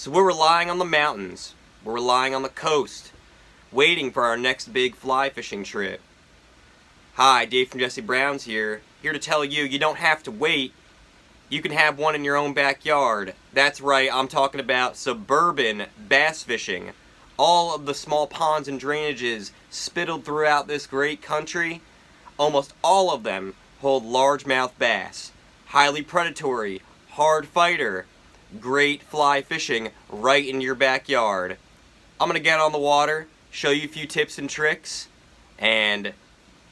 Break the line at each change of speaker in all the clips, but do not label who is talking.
So we're relying on the mountains, we're relying on the coast, waiting for our next big fly fishing trip. Hi, Dave from Jesse Brown's here to tell you you don't have to wait. You can have one in your own backyard. That's right, I'm talking about suburban bass fishing. All of the small ponds and drainages spittled throughout this great country, almost all of them hold largemouth bass. Highly predatory, hard fighter, great fly fishing right in your backyard. I'm gonna get on the water, show you a few tips and tricks, and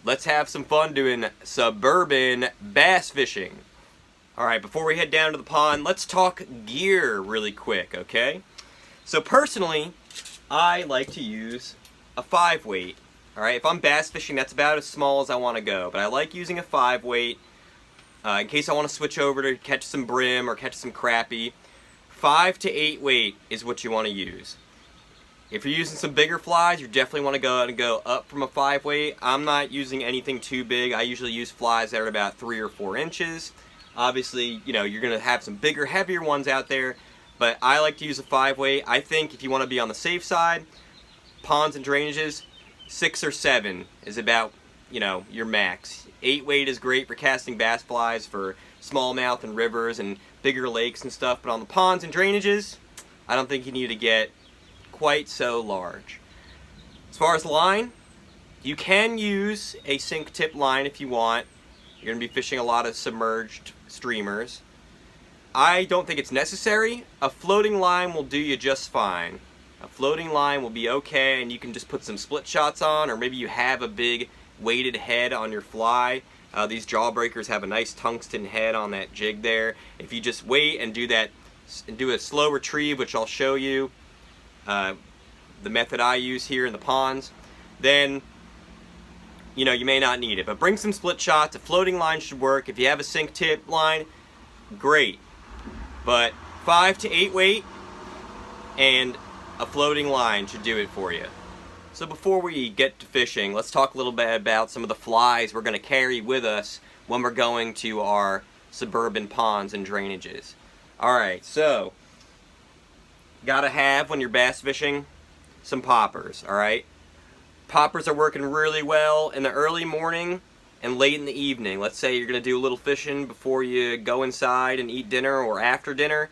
let's have some fun doing suburban bass fishing. Alright, before we head down to the pond, let's talk gear really quick, okay? So personally, I like to use a 5-weight. Alright, if I'm bass fishing, that's about as small as I want to go. But I like using a 5-weight in case I want to switch over to catch some brim or catch some crappie. 5 to 8 weight is what you want to use. If you're using some bigger flies, you definitely want to go up from a 5-weight. I'm not using anything too big. I usually use flies that are about 3 or 4 inches. Obviously, you know, you're going to have some bigger, heavier ones out there, but I like to use a 5-weight. I think if you want to be on the safe side, ponds and drainages, 6 or 7 is about, you know, your max. 8-weight is great for casting bass flies for smallmouth and rivers and bigger lakes and stuff, but on the ponds and drainages, I don't think you need to get quite so large. As far as line, you can use a sink tip line if you want. You're going to be fishing a lot of submerged streamers. I don't think it's necessary. A floating line will do you just fine. A floating line will be okay, and you can just put some split shots on, or maybe you have a big weighted head on your fly. These jawbreakers have a nice tungsten head on that jig there. If you just wait and do that, and do a slow retrieve, which I'll show you, the method I use here in the ponds, then you know you may not need it. But bring some split shots. A floating line should work. If you have a sink tip line, great. But 5 to 8 weight and a floating line should do it for you. So before we get to fishing, let's talk a little bit about some of the flies we're going to carry with us when we're going to our suburban ponds and drainages. Alright, so gotta have, when you're bass fishing, some poppers, alright? Poppers are working really well in the early morning and late in the evening. Let's say you're going to do a little fishing before you go inside and eat dinner or after dinner.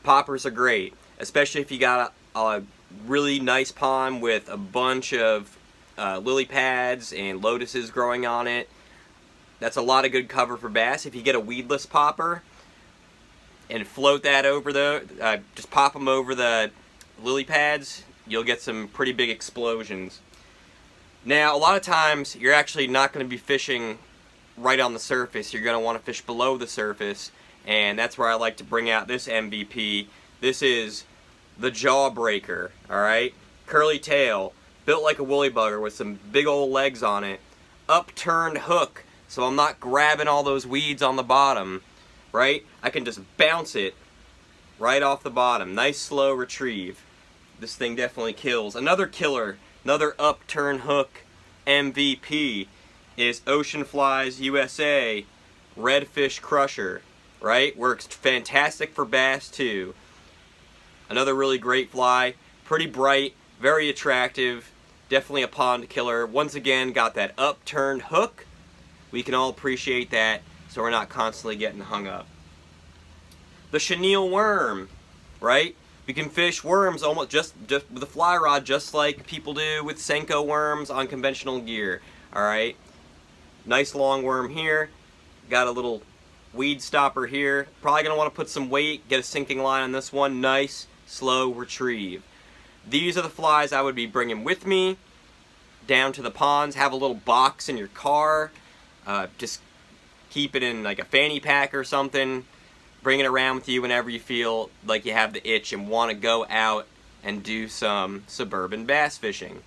Poppers are great, especially if you got a really nice pond with a bunch of lily pads and lotuses growing on it. That's a lot of good cover for bass. If you get a weedless popper and float that over just pop them over the lily pads, you'll get some pretty big explosions. Now, a lot of times you're actually not going to be fishing right on the surface. You're going to want to fish below the surface, and that's where I like to bring out this MVP. This is the Jawbreaker, alright? Curly tail, built like a woolly bugger with some big old legs on it. Upturned hook, so I'm not grabbing all those weeds on the bottom, right? I can just bounce it right off the bottom. Nice slow retrieve. This thing definitely kills. Another killer, another upturned hook MVP is Ocean Flies USA Redfish Crusher, right? Works fantastic for bass too. Another really great fly, pretty bright, very attractive, definitely a pond killer. Once again, got that upturned hook. We can all appreciate that, so we're not constantly getting hung up. The chenille worm, right? We can fish worms almost just with a fly rod, just like people do with Senko worms on conventional gear. Alright, nice long worm here. Got a little weed stopper here. Probably going to want to put some weight, get a sinking line on this one. Nice, slow retrieve. These are the flies I would be bringing with me down to the ponds. Have a little box in your car. Just keep it in like a fanny pack or something. Bring it around with you whenever you feel like you have the itch and want to go out and do some suburban bass fishing.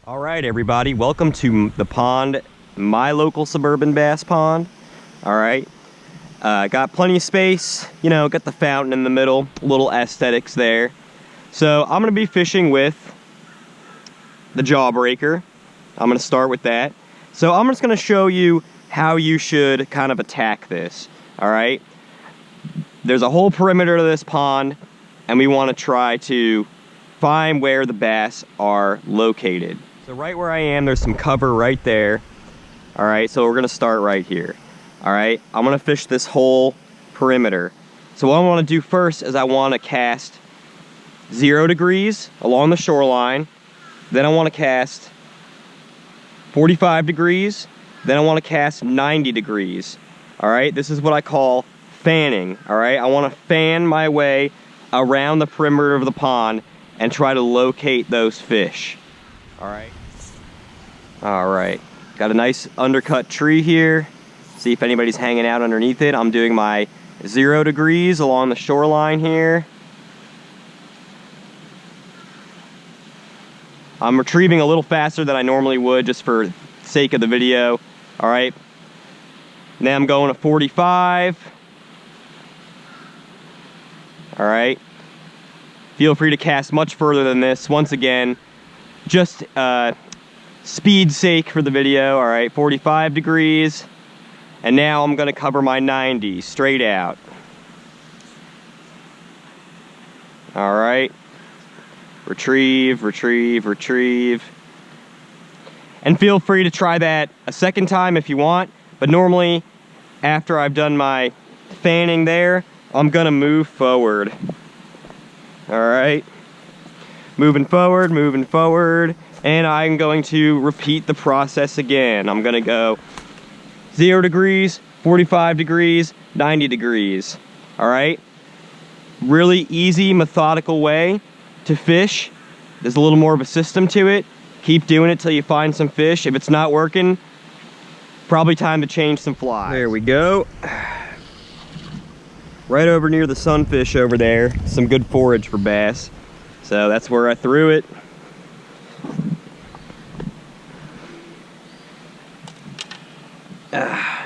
Alright everybody, welcome to the pond, my local suburban bass pond. Alright, got plenty of space, you know, got the fountain in the middle, little aesthetics there. So I'm going to be fishing with the Jawbreaker. I'm going to start with that. So I'm just going to show you how you should kind of attack this. Alright, there's a whole perimeter of this pond. and we want to try to find where the bass are located. So right where I am, there's some cover right there. All right, so we're gonna start right here. All right, I'm gonna fish this whole perimeter. So what I wanna do first is I wanna cast 0 degrees along the shoreline. Then I wanna cast 45 degrees. Then I wanna cast 90 degrees. All right, this is what I call fanning. All right, I wanna fan my way around the perimeter of the pond and try to locate those fish. All right. All right, got a nice undercut tree here. See if anybody's hanging out underneath it. I'm doing my 0 degrees along the shoreline here. I'm retrieving a little faster than I normally would just for sake of the video. All right, now I'm going to 45. All right, feel free to cast much further than this. Once again, just speed's sake for the video. All right, 45 degrees. And now I'm gonna cover my 90 straight out. All right, retrieve, retrieve, retrieve. And feel free to try that a second time if you want, but normally after I've done my fanning there, I'm gonna move forward. All right, moving forward, and I'm going to repeat the process again. I'm gonna go 0 degrees, 45 degrees, 90 degrees. All right, really easy, methodical way to fish. There's a little more of a system to it. Keep doing it till you find some fish. If it's not working, probably time to change some flies. There we go. Right over near the sunfish over there, some good forage for bass. So that's where I threw it.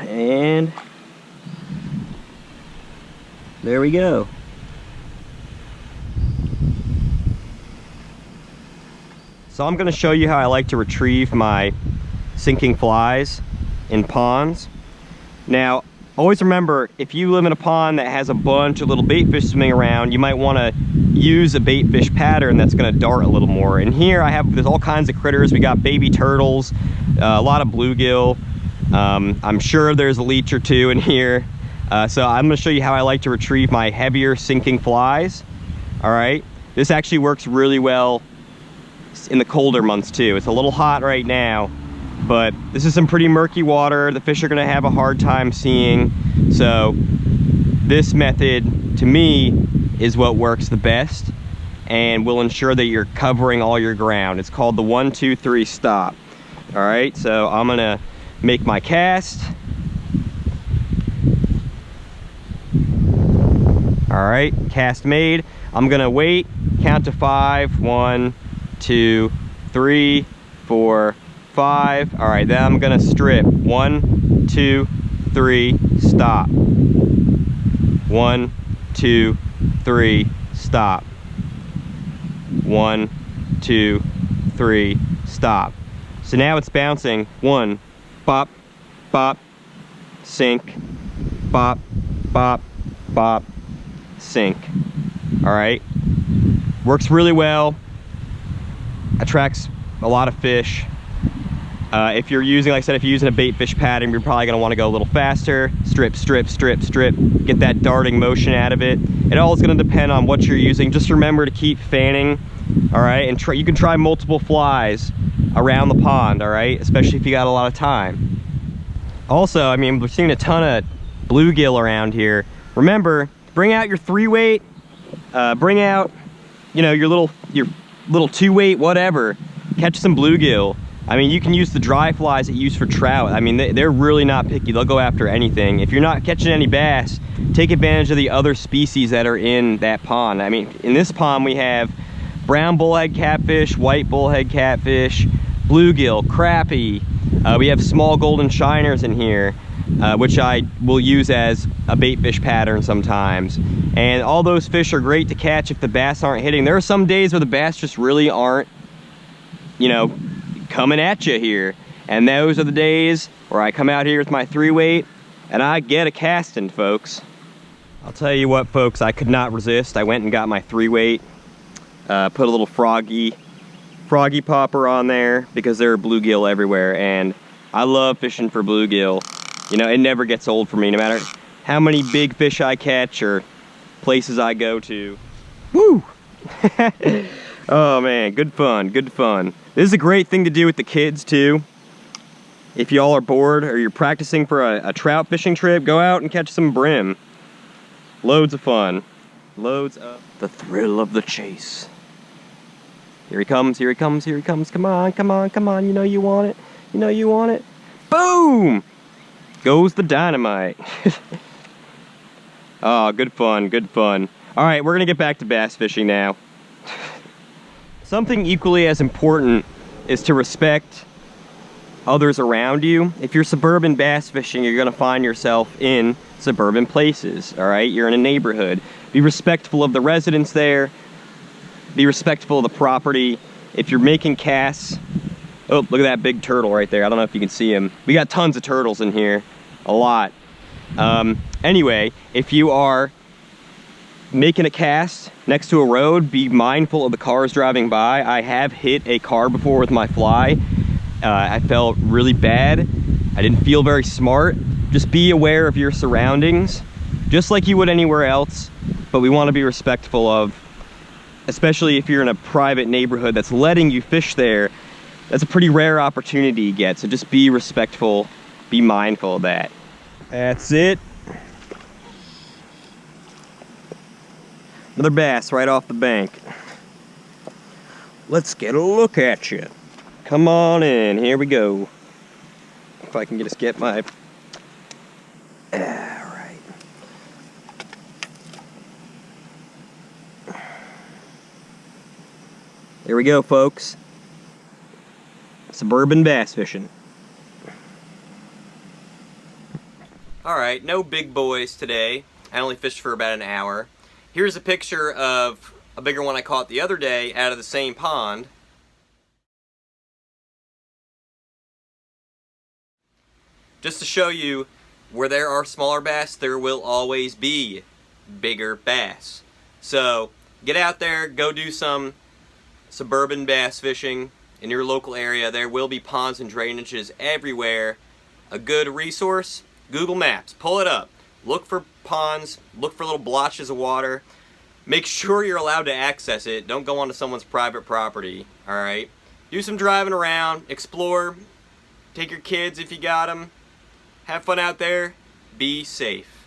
And there we go. So I'm going to show you how I like to retrieve my sinking flies in ponds. Now, always remember, if you live in a pond that has a bunch of little bait fish swimming around, you might want to use a bait fish pattern that's going to dart a little more. And here there's all kinds of critters. We got baby turtles, a lot of bluegill. I'm sure there's a leech or two in here. So I'm going to show you how I like to retrieve my heavier sinking flies. All right, this actually works really well in the colder months too. It's a little hot right now, but this is some pretty murky water. The fish are going to have a hard time seeing. So this method to me is what works the best and will ensure that you're covering all your ground. It's called the 1, 2, 3 stop. All right, so I'm gonna make my cast. All right, cast made. I'm gonna wait, count to 5. 1, 2, 3, 4, 5. All right, then I'm gonna strip. 1, 2, 3, stop. 1, 2, 3, stop. 1, 2, 3, stop. So now it's bouncing. 1, bop, bop, sink, bop, bop, bop, sink. All right, works really well, attracts a lot of fish. If you're using, like I said, if you're using a bait fish pattern, you're probably gonna wanna go a little faster. Strip, strip, strip, strip, get that darting motion out of it. It all is gonna depend on what you're using. Just remember to keep fanning, all right? And you can try multiple flies around the pond, all right? Especially if you got a lot of time. Also, I mean, we're seeing a ton of bluegill around here. Remember, bring out your 3-weight, bring out, you know, your little 2-weight, whatever. Catch some bluegill. I mean, you can use the dry flies that you use for trout. I mean, they're really not picky. They'll go after anything. If you're not catching any bass, take advantage of the other species that are in that pond. I mean, in this pond we have brown bullhead catfish, white bullhead catfish, bluegill, crappie. We have small golden shiners in here, which I will use as a bait fish pattern sometimes. And all those fish are great to catch if the bass aren't hitting. There are some days where the bass just really aren't, you know, coming at you here. And those are the days where I come out here with my 3-weight and I get a casting, folks. I'll tell you what, folks, I could not resist. I went and got my 3-weight, put a little froggy popper on there because there are bluegill everywhere, and I love fishing for bluegill. You know, it never gets old for me, no matter how many big fish I catch or places I go to. Woo! Oh man, good fun, good fun. This is a great thing to do with the kids too. If y'all are bored or you're practicing for a trout fishing trip, go out and catch some brim. Loads of fun. Loads of the thrill of the chase. Here he comes, here he comes, here he comes. Come on, come on, come on. You know you want it. You know you want it. Boom! Goes the dynamite. Oh, good fun, good fun. All right, we're gonna get back to bass fishing now. Something equally as important is to respect others around you. If you're suburban bass fishing, you're gonna find yourself in suburban places, all right? You're in a neighborhood. Be respectful of the residents there. Be respectful of the property. If you're making casts, oh, look at that big turtle right there. I don't know if you can see him. We got tons of turtles in here, a lot. Anyway, if you are making a cast next to a road, be mindful of the cars driving by. I have hit a car before with my fly. I felt really bad. I didn't feel very smart. Just be aware of your surroundings, just like you would anywhere else, but we want to be respectful of, especially if you're in a private neighborhood that's letting you fish there. That's a pretty rare opportunity you get, so just be respectful, be mindful of that. That's it. Another bass right off the bank. Let's get a look at you. Come on in, here we go. If I can just get my... Alright. Here we go, folks. Suburban bass fishing. Alright, no big boys today. I only fished for about an hour. Here's a picture of a bigger one I caught the other day out of the same pond. Just to show you, where there are smaller bass, there will always be bigger bass. So, get out there, go do some suburban bass fishing in your local area. There will be ponds and drainages everywhere. A good resource, Google Maps. Pull it up. Look for ponds, look for little blotches of water. Make sure you're allowed to access it. Don't go onto someone's private property, alright? Do some driving around, explore, take your kids if you got them. Have fun out there. Be safe.